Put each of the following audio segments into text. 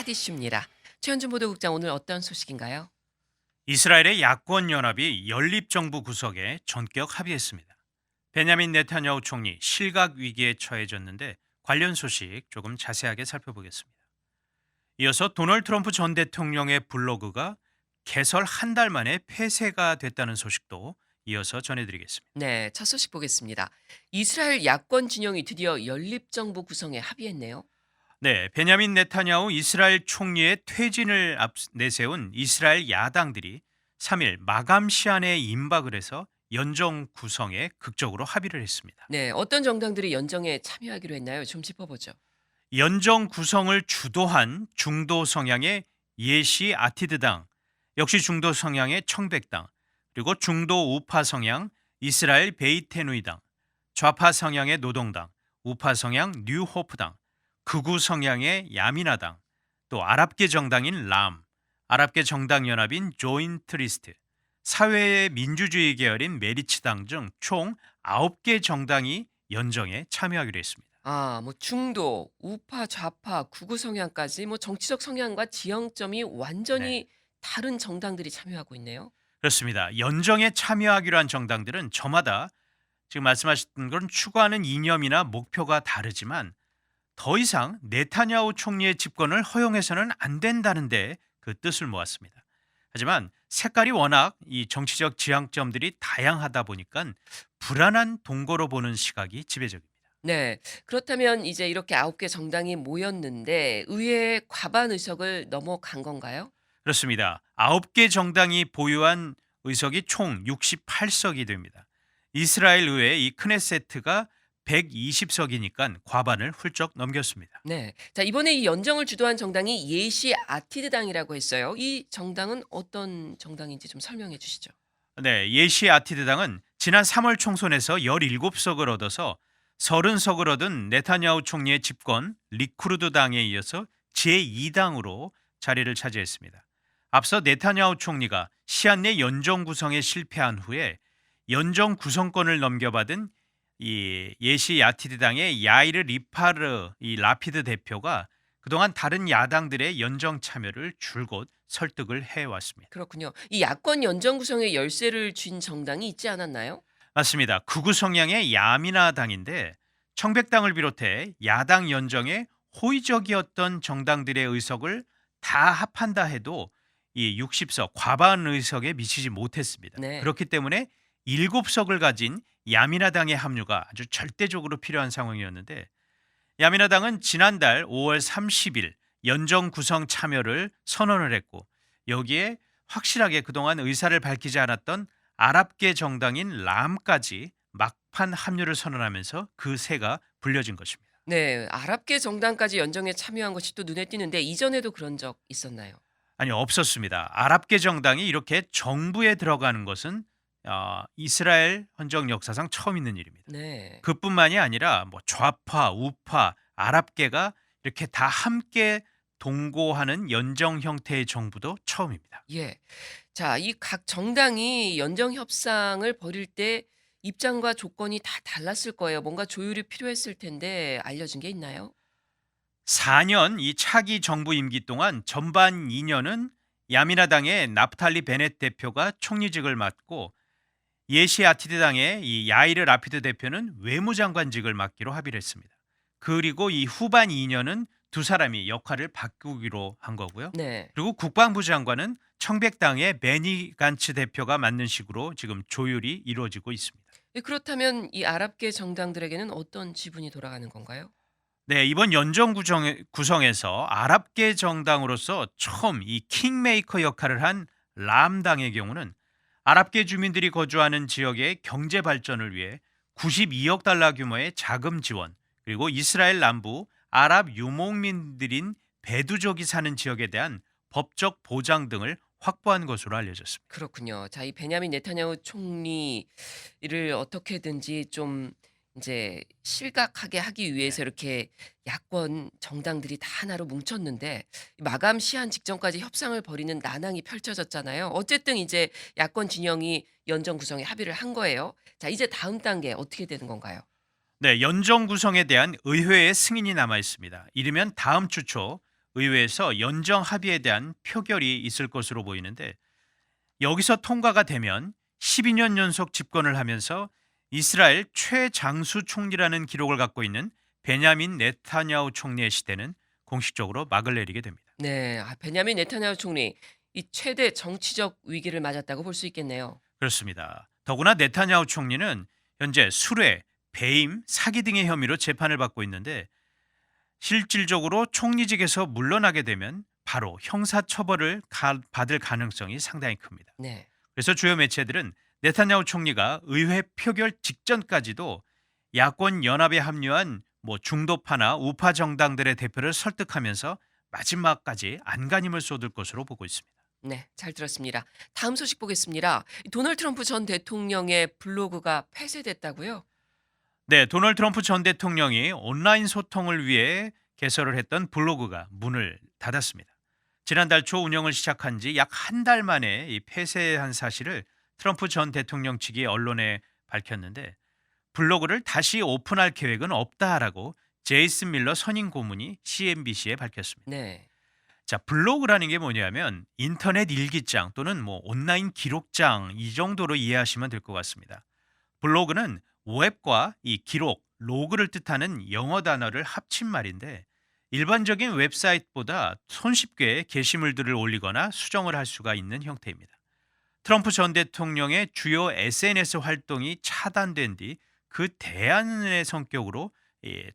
하디슈입니다. 최현준 보도국장 오늘 어떤 소식인가요? 이스라엘의 야권 연합이 연립정부 구성에 전격 합의했습니다. 베냐민 네타냐후 총리 실각 위기에 처해졌는데 관련 소식 조금 자세하게 살펴보겠습니다. 이어서 도널드 트럼프 전 대통령의 블로그가 개설 한 달 만에 폐쇄가 됐다는 소식도 이어서 전해드리겠습니다. 네, 첫 소식 보겠습니다. 이스라엘 야권 진영이 드디어 연립정부 구성에 합의했네요. 네, 베냐민 네타냐후 이스라엘 총리의 퇴진을 내세운 이스라엘 야당들이 3일 마감 시한에 임박을 해서 연정 구성에 극적으로 합의를 했습니다. 네, 어떤 정당들이 연정에 참여하기로 했나요? 좀 짚어보죠. 연정 구성을 주도한 중도 성향의 예시 아티드당, 역시 중도 성향의 청백당, 그리고 중도 우파 성향 이스라엘 베이테누이당, 좌파 성향의 노동당, 우파 성향 뉴호프당, 극우 성향의 야미나당, 또 아랍계 정당인 람, 아랍계 정당 연합인 조인트리스트, 사회의 민주주의 계열인 메리츠당 등 총 9개 정당이 연정에 참여하기로 했습니다. 뭐 중도, 우파, 좌파, 극우 성향까지 정치적 성향과 지형점이 네. 완전히 다른 정당들이 참여하고 있네요. 그렇습니다. 연정에 참여하기로 한 정당들은 저마다 지금 말씀하셨던 건 추구하는 이념이나 목표가 다르지만 더 이상 네타냐후 총리의 집권을 허용해서는 안 된다는데 그 뜻을 모았습니다. 하지만 색깔이 워낙 이 정치적 지향점들이 다양하다 보니까 불안한 동거로 보는 시각이 지배적입니다. 네. 그렇다면 이제 이렇게 9개 정당이 모였는데 의회의 과반 의석을 넘어간 건가요? 그렇습니다. 9개 정당이 보유한 의석이 총 68석이 됩니다. 이스라엘 의회 이 크네세트가 120석이니까 과반을 훌쩍 넘겼습니다. 네. 자, 이번에 이 연정을 주도한 정당이 예시 아티드당이라고 했어요. 이 정당은 어떤 정당인지 좀 설명해 주시죠. 네, 예시 아티드당은 지난 3월 총선에서 17석을 얻어서 30석을 얻은 네타냐후 총리의 집권 리쿠르드 당에 이어서 제2당으로 자리를 차지했습니다. 앞서 네타냐후 총리가 시한 내 연정 구성에 실패한 후에 연정 구성권을 넘겨받은 이 예시 야티드당의 야이르 리파르 이 라피드 대표가 그동안 다른 야당들의 연정 참여를 줄곧 설득을 해왔습니다. 그렇군요. 이 야권 연정 구성에 열쇠를 쥔 정당이 있지 않았나요? 맞습니다. 극우 성향의 야미나 당인데 청백당을 비롯해 야당 연정에 호의적이었던 정당들의 의석을 다 합한다 해도 이 60석 과반 의석에 미치지 못했습니다. 네. 그렇기 때문에 7석을 가진 야미나당의 합류가 아주 절대적으로 필요한 상황이었는데 야미나당은 지난달 5월 30일 연정 구성 참여를 선언을 했고 여기에 확실하게 그동안 의사를 밝히지 않았던 아랍계 정당인 람까지 막판 합류를 선언하면서 그 새가 불려진 것입니다. 네. 아랍계 정당까지 연정에 참여한 것이 또 눈에 띄는데 이전에도 그런 적 있었나요? 아니 없었습니다. 아랍계 정당이 이렇게 정부에 들어가는 것은 이스라엘 헌정 역사상 처음 있는 일입니다. 네. 그뿐만이 아니라 뭐 좌파, 우파, 아랍계가 이렇게 다 함께 동고하는 연정 형태의 정부도 처음입니다. 예. 자, 이 각 정당이 연정 협상을 벌일 때 입장과 조건이 다 달랐을 거예요. 뭔가 조율이 필요했을 텐데 알려진 게 있나요? 4년 이 차기 정부 임기 동안 전반 2년은 야미나당의 나프탈리 베넷 대표가 총리직을 맡고 예시 아티드당의 이 야이르 라피드 대표는 외무장관직을 맡기로 합의를 했습니다. 그리고 이 후반 2년은 두 사람이 역할을 바꾸기로 한 거고요. 네. 그리고 국방부 장관은 청백당의 베니 간츠 대표가 맡는 식으로 지금 조율이 이루어지고 있습니다. 그렇다면 이 아랍계 정당들에게는 어떤 지분이 돌아가는 건가요? 네, 이번 연정 구성에서 아랍계 정당으로서 처음 이 킹메이커 역할을 한 람당의 경우는 아랍계 주민들이 거주하는 지역의 경제 발전을 위해 92억 달러 규모의 자금 지원, 그리고 이스라엘 남부 아랍 유목민들인 베두족이 사는 지역에 대한 법적 보장 등을 확보한 것으로 알려졌습니다. 그렇군요. 자, 이 베냐민 네타냐후 총리를 어떻게든지 좀 이제 실각하게 하기 위해서 네. 이렇게 야권 정당들이 다 하나로 뭉쳤는데 마감 시한 직전까지 협상을 벌이는 난항이 펼쳐졌잖아요. 어쨌든 이제 야권 진영이 연정 구성에 합의를 한 거예요. 자, 이제 다음 단계 어떻게 되는 건가요? 네, 연정 구성에 대한 의회의 승인이 남아 있습니다. 이르면 다음 주 초 의회에서 연정 합의에 대한 표결이 있을 것으로 보이는데 여기서 통과가 되면 12년 연속 집권을 하면서 이스라엘 최장수 총리라는 기록을 갖고 있는 베냐민 네타냐후 총리의 시대는 공식적으로 막을 내리게 됩니다. 네. 베냐민 네타냐후 총리 이 최대 정치적 위기를 맞았다고 볼 수 있겠네요. 그렇습니다. 더구나 네타냐후 총리는 현재 술회, 배임, 사기 등의 혐의로 재판을 받고 있는데 실질적으로 총리직에서 물러나게 되면 바로 형사처벌을 받을 가능성이 상당히 큽니다. 네. 그래서 주요 매체들은 네타냐후 총리가 의회 표결 직전까지도 야권 연합에 합류한 중도파나 우파 정당들의 대표를 설득하면서 마지막까지 안간힘을 쏟을 것으로 보고 있습니다. 네. 잘 들었습니다. 다음 소식 보겠습니다. 이 도널드 트럼프 전 대통령의 블로그가 폐쇄됐다고요? 네, 도널드 트럼프 전 대통령이 온라인 소통을 위해 개설을 했던 블로그가 문을 닫았습니다. 지난달 초 운영을 시작한 지 약 한 달 만에 이 폐쇄한 사실을 트럼프 전 대통령 측이 언론에 밝혔는데 블로그를 다시 오픈할 계획은 없다라고 제이슨 밀러 선임 고문이 CNBC에 밝혔습니다. 네. 자, 블로그라는 게 뭐냐면 인터넷 일기장 또는 온라인 기록장 이 정도로 이해하시면 될 것 같습니다. 블로그는 웹과 이 기록, 로그를 뜻하는 영어 단어를 합친 말인데 일반적인 웹사이트보다 손쉽게 게시물들을 올리거나 수정을 할 수가 있는 형태입니다. 트럼프 전 대통령의 주요 SNS 활동이 차단된 뒤 그 대안의 성격으로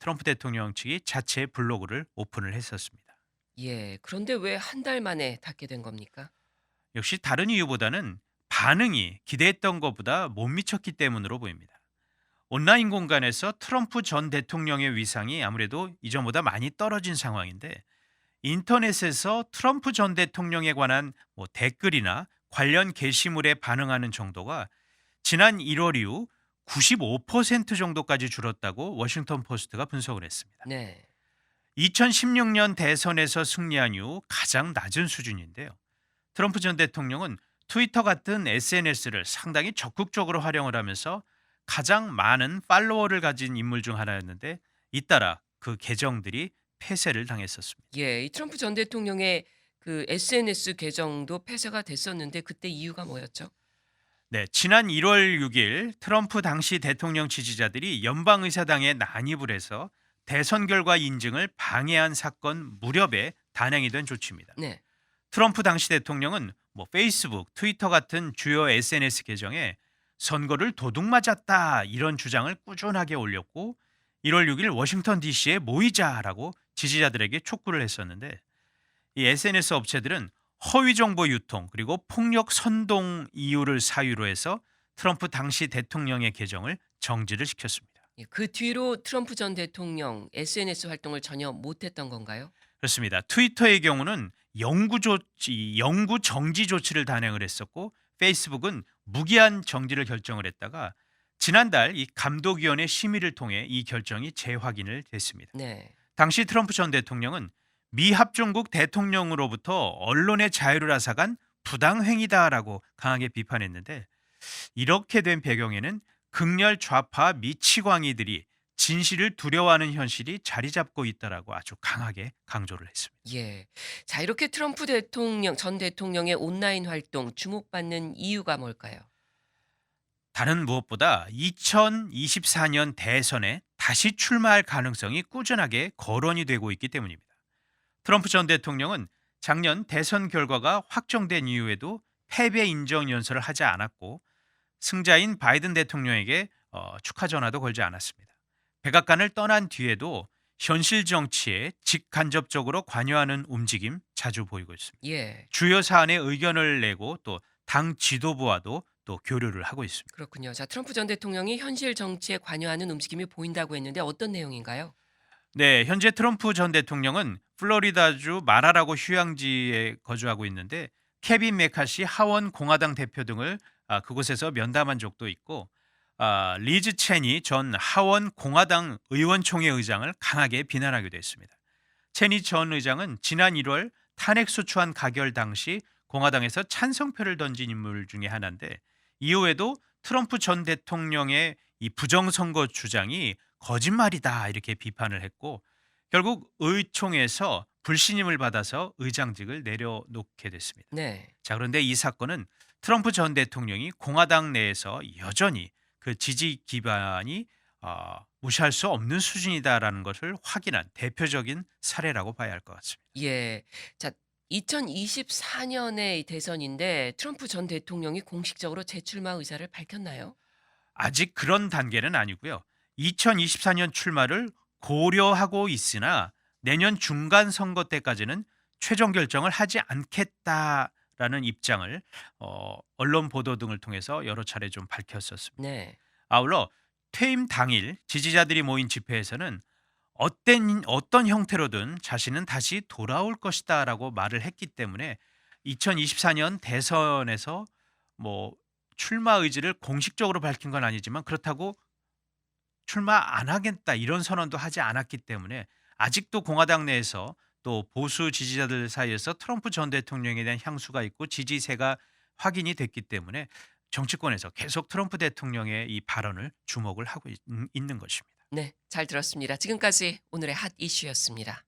트럼프 대통령 측이 자체 블로그를 오픈을 했었습니다. 예. 그런데 왜 한 달 만에 닫게 된 겁니까? 역시 다른 이유보다는 반응이 기대했던 것보다 못 미쳤기 때문으로 보입니다. 온라인 공간에서 트럼프 전 대통령의 위상이 아무래도 이전보다 많이 떨어진 상황인데 인터넷에서 트럼프 전 대통령에 관한 댓글이나 관련 게시물에 반응하는 정도가 지난 1월 이후 95% 정도까지 줄었다고 워싱턴 포스트가 분석을 했습니다. 네. 2016년 대선에서 승리한 이후 가장 낮은 수준인데요. 트럼프 전 대통령은 트위터 같은 SNS를 상당히 적극적으로 활용을 하면서 가장 많은 팔로워를 가진 인물 중 하나였는데 잇따라 그 계정들이 폐쇄를 당했었습니다. 예. 이 트럼프 전 대통령의 그 SNS 계정도 폐쇄가 됐었는데 그때 이유가 뭐였죠? 네, 지난 1월 6일 트럼프 당시 대통령 지지자들이 연방의사당에 난입을 해서 대선 결과 인증을 방해한 사건 무렵에 단행이 된 조치입니다. 네. 트럼프 당시 대통령은 페이스북, 트위터 같은 주요 SNS 계정에 선거를 도둑맞았다 이런 주장을 꾸준하게 올렸고 1월 6일 워싱턴 DC에 모이자라고 지지자들에게 촉구를 했었는데 이 SNS 업체들은 허위 정보 유통 그리고 폭력 선동 이유를 사유로 해서 트럼프 당시 대통령의 계정을 정지를 시켰습니다. 예. 그 뒤로 트럼프 전 대통령 SNS 활동을 전혀 못했던 건가요? 그렇습니다. 트위터의 경우는 영구 정지 조치를 단행을 했었고 페이스북은 무기한 정지를 결정을 했다가 지난달 이 감독위원회 심의를 통해 이 결정이 재확인을 됐습니다. 네. 당시 트럼프 전 대통령은 미 합중국 대통령으로부터 언론의 자유를 앗아간 부당행위다라고 강하게 비판했는데 이렇게 된 배경에는 극렬 좌파 미치광이들이 진실을 두려워하는 현실이 자리 잡고 있다라고 아주 강하게 강조를 했습니다. 예. 자, 이렇게 트럼프 대통령 전 대통령의 온라인 활동 주목받는 이유가 뭘까요? 다른 무엇보다 2024년 대선에 다시 출마할 가능성이 꾸준하게 거론이 되고 있기 때문입니다. 트럼프 전 대통령은 작년 대선 결과가 확정된 이후에도 패배 인정 연설을 하지 않았고 승자인 바이든 대통령에게 축하 전화도 걸지 않았습니다. 백악관을 떠난 뒤에도 현실 정치에 직간접적으로 관여하는 움직임 자주 보이고 있습니다. 예. 주요 사안에 의견을 내고 또 당 지도부와도 또 교류를 하고 있습니다. 그렇군요. 자, 트럼프 전 대통령이 현실 정치에 관여하는 움직임이 보인다고 했는데 어떤 내용인가요? 네, 현재 트럼프 전 대통령은 플로리다주 마라라고 휴양지에 거주하고 있는데 케빈 메카시 하원 공화당 대표 등을 그곳에서 면담한 적도 있고 리즈 체니 전 하원 공화당 의원총회 의장을 강하게 비난하기도 했습니다. 체니 전 의장은 지난 1월 탄핵 소추안 가결 당시 공화당에서 찬성표를 던진 인물 중에 하나인데 이후에도 트럼프 전 대통령의 이 부정선거 주장이 거짓말이다 이렇게 비판을 했고 결국 의총에서 불신임을 받아서 의장직을 내려놓게 됐습니다. 네. 자, 그런데 이 사건은 트럼프 전 대통령이 공화당 내에서 여전히 그 지지 기반이 무시할 수 없는 수준이다라는 것을 확인한 대표적인 사례라고 봐야 할 것 같습니다. 예. 자, 2024년의 대선인데 트럼프 전 대통령이 공식적으로 재출마 의사를 밝혔나요? 아직 그런 단계는 아니고요. 2024년 출마를 고려하고 있으나 내년 중간 선거 때까지는 최종 결정을 하지 않겠다라는 입장을 언론 보도 등을 통해서 여러 차례 좀 밝혔었습니다. 네. 아울러 퇴임 당일 지지자들이 모인 집회에서는 어떤 형태로든 자신은 다시 돌아올 것이다라고 말을 했기 때문에 2024년 대선에서 뭐 출마 의지를 공식적으로 밝힌 건 아니지만 그렇다고 출마 안 하겠다 이런 선언도 하지 않았기 때문에 아직도 공화당 내에서 또 보수 지지자들 사이에서 트럼프 전 대통령에 대한 향수가 있고 지지세가 확인이 됐기 때문에 정치권에서 계속 트럼프 대통령의 이 발언을 주목을 하고 있는 것입니다. 네. 잘 들었습니다. 지금까지 오늘의 핫 이슈였습니다.